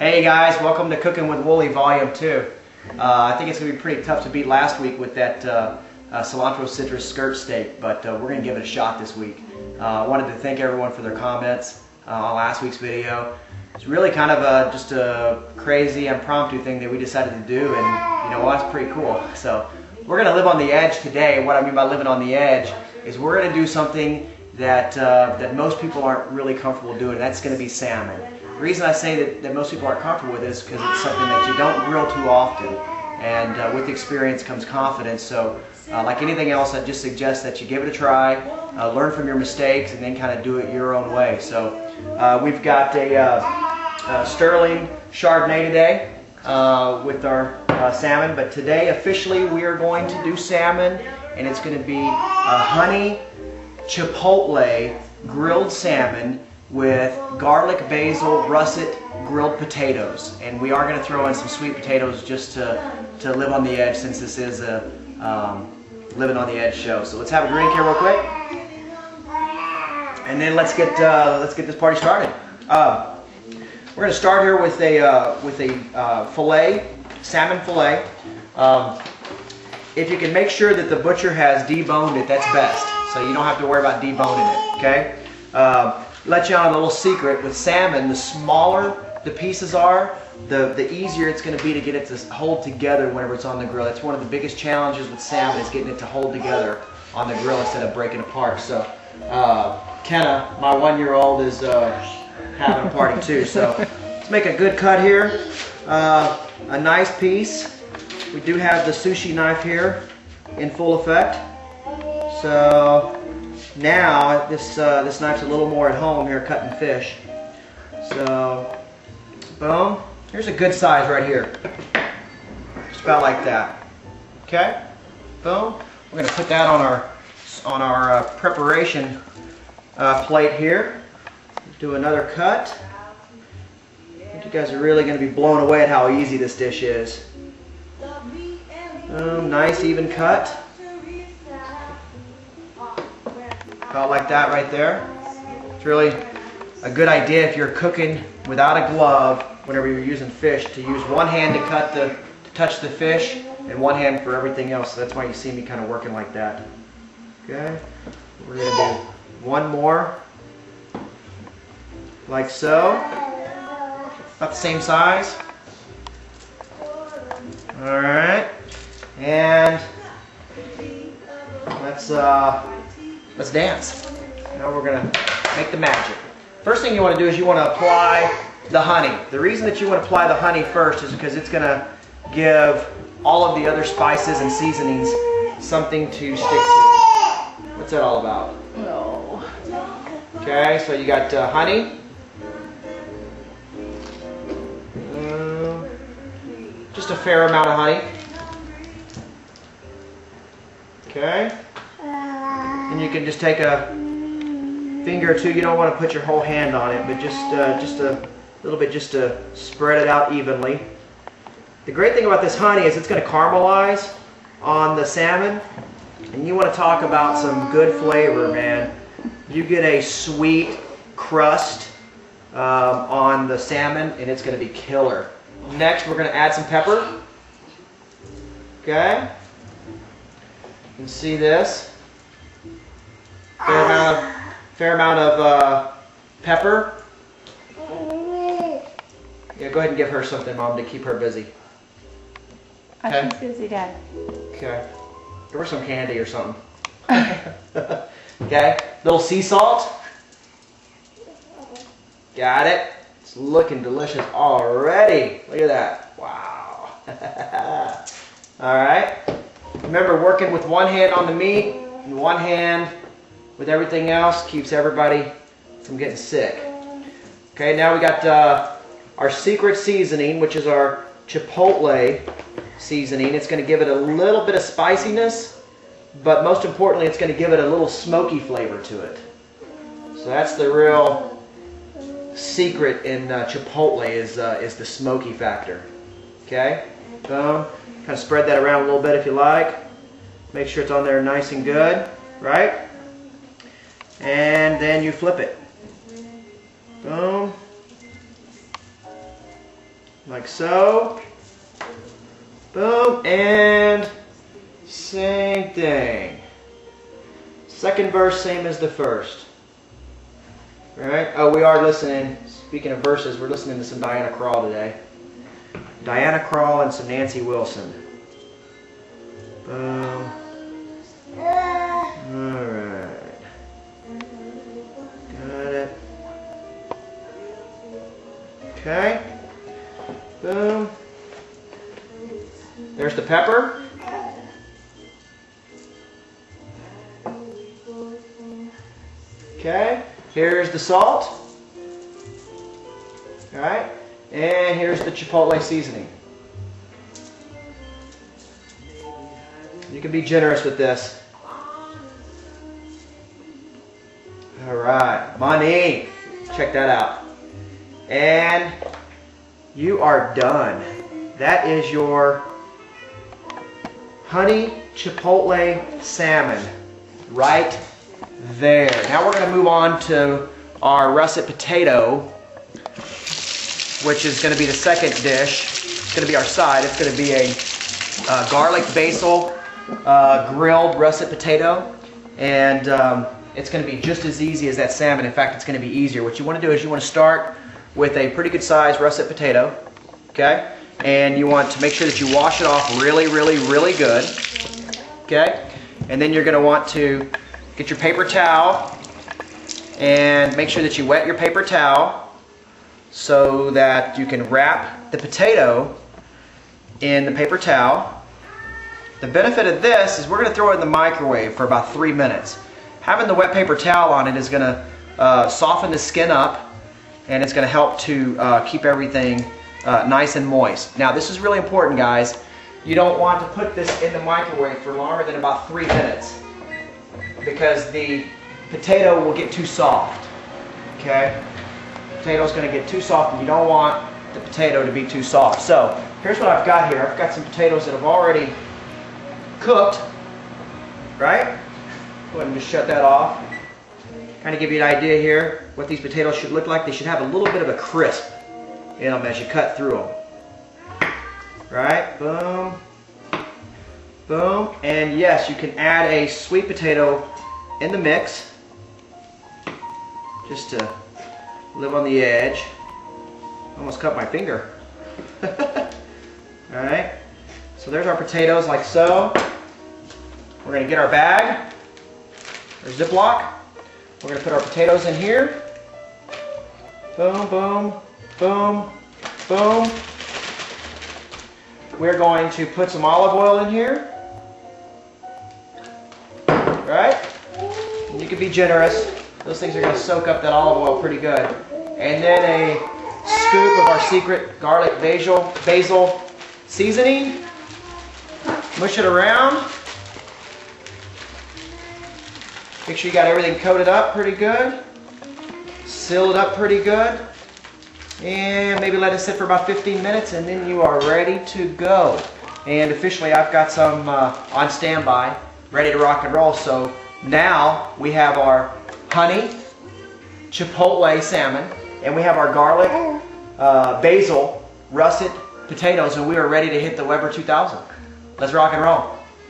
Hey guys, welcome to Cooking with Wooley Volume 2. I think it's going to be pretty tough to beat last week with that cilantro citrus skirt steak, but we're going to give it a shot this week. I wanted to thank everyone for their comments on last week's video. It's really kind of just a crazy impromptu thing that we decided to do, and you know what, it's pretty cool. So we're going to live on the edge today. What I mean by living on the edge is we're going to do something that, that most people aren't really comfortable doing. That's going to be salmon. The reason I say that most people aren't comfortable with it is because it's something that you don't grill too often, and with experience comes confidence. So like anything else, I just suggest that you give it a try, learn from your mistakes, and then kind of do it your own way. So we've got a sterling Chardonnay today with our salmon, but today officially we are going to do salmon, and it's going to be a honey chipotle grilled salmon with garlic, basil, russet, grilled potatoes. And we are going to throw in some sweet potatoes just to live on the edge, since this is a living on the edge show. So let's have a drink here real quick, and then let's get this party started. We're going to start here with a fillet, salmon fillet. If you can make sure that the butcher has deboned it, that's best. So you don't have to worry about deboning it. Okay. Let you on a little secret. With salmon, the smaller the pieces are, the easier it's going to be to get it to hold together whenever it's on the grill. That's one of the biggest challenges with salmon, is getting it to hold together on the grill instead of breaking apart. So Kenna, my 1-year-old, is having a party too. So let's make a good cut here. A nice piece. We do have the sushi knife here in full effect. So now this knife's a little more at home here cutting fish. So boom. Here's a good size right here. Just about like that. Okay. Boom. We're going to put that on our preparation plate here. Do another cut. I think you guys are really going to be blown away at how easy this dish is. Nice even cut. About like that right there. It's really a good idea if you're cooking without a glove, whenever you're using fish, to use one hand to touch the fish, and one hand for everything else. So that's why you see me kind of working like that. Okay. We're going to do one more, like so. About the same size. All right. And let's dance. Now we're going to make the magic. First thing you want to do is you want to apply the honey. The reason that you want to apply the honey first is because it's going to give all of the other spices and seasonings something to stick to. What's that all about? No. Okay, so you got honey. Just a fair amount of honey. Okay. And you can just take a finger or two. You don't want to put your whole hand on it, but just a little bit, just to spread it out evenly. The great thing about this honey is it's going to caramelize on the salmon, and you want to talk about some good flavor, man. You get a sweet crust on the salmon, and it's going to be killer. Next, we're going to add some pepper. Okay. You can see this. Fair amount of pepper. Yeah, go ahead and give her something, Mom, to keep her busy. Okay. She's busy, Dad. Okay. Give her some candy or something. Okay. Little sea salt. Got it. It's looking delicious already. Look at that. Wow. All right. Remember, working with one hand on the meat and one hand with everything else keeps everybody from getting sick. Okay, now we got our secret seasoning, which is our Chipotle seasoning. It's going to give it a little bit of spiciness, but most importantly, it's going to give it a little smoky flavor to it. So that's the real secret in Chipotle, is the smoky factor. Okay, boom. Kind of spread that around a little bit if you like. Make sure it's on there nice and good, right? And then you flip it. Boom. like so. Boom, and same thing. Second verse, same as the first. All right. Oh, we are listening. Speaking of verses, we're listening to some Diana Krall today. Diana Krall and some Nancy Wilson. Boom. All right. Got it. Okay. Boom. There's the pepper. Okay. Here's the salt. All right. And here's the Chipotle seasoning. You can be generous with this. All right. Money. Check that out. And you are done. That is your honey chipotle salmon right there. Now we're going to move on to our russet potato, which is going to be the second dish. It's going to be our side. It's going to be a garlic basil grilled russet potato, and it's going to be just as easy as that salmon. In fact, it's going to be easier. What you want to do is you want to start with a pretty good sized russet potato, okay? And you want to make sure that you wash it off really, really, really good, okay? And then you're going to want to get your paper towel and make sure that you wet your paper towel so that you can wrap the potato in the paper towel. The benefit of this is we're going to throw it in the microwave for about 3 minutes. Having the wet paper towel on it is going to soften the skin up, and it's going to help to keep everything nice and moist. Now this is really important, guys. You don't want to put this in the microwave for longer than about 3 minutes because the potato will get too soft. Okay? The potato's going to get too soft, and you don't want the potato to be too soft. So here's what I've got here. I've got some potatoes that have already cooked, right? Go ahead and just shut that off. Kind of give you an idea here what these potatoes should look like. They should have a little bit of a crisp in them as you cut through them. Right? Boom. Boom. And yes, you can add a sweet potato in the mix just to live on the edge. Almost cut my finger. Alright. So there's our potatoes like so. We're going to get our bag, our Ziploc. We're going to put our potatoes in here. Boom, boom, boom, boom. We're going to put some olive oil in here. Right? And you can be generous. Those things are going to soak up that olive oil pretty good. And then a scoop of our secret garlic basil seasoning. Mush it around. Make sure you got everything coated up pretty good. Seal it up pretty good. And maybe let it sit for about 15 minutes, and then you are ready to go. And officially I've got some on standby, ready to rock and roll. So now we have our honey chipotle salmon, and we have our garlic basil russet potatoes, and we are ready to hit the Weber 2000. Let's rock and roll.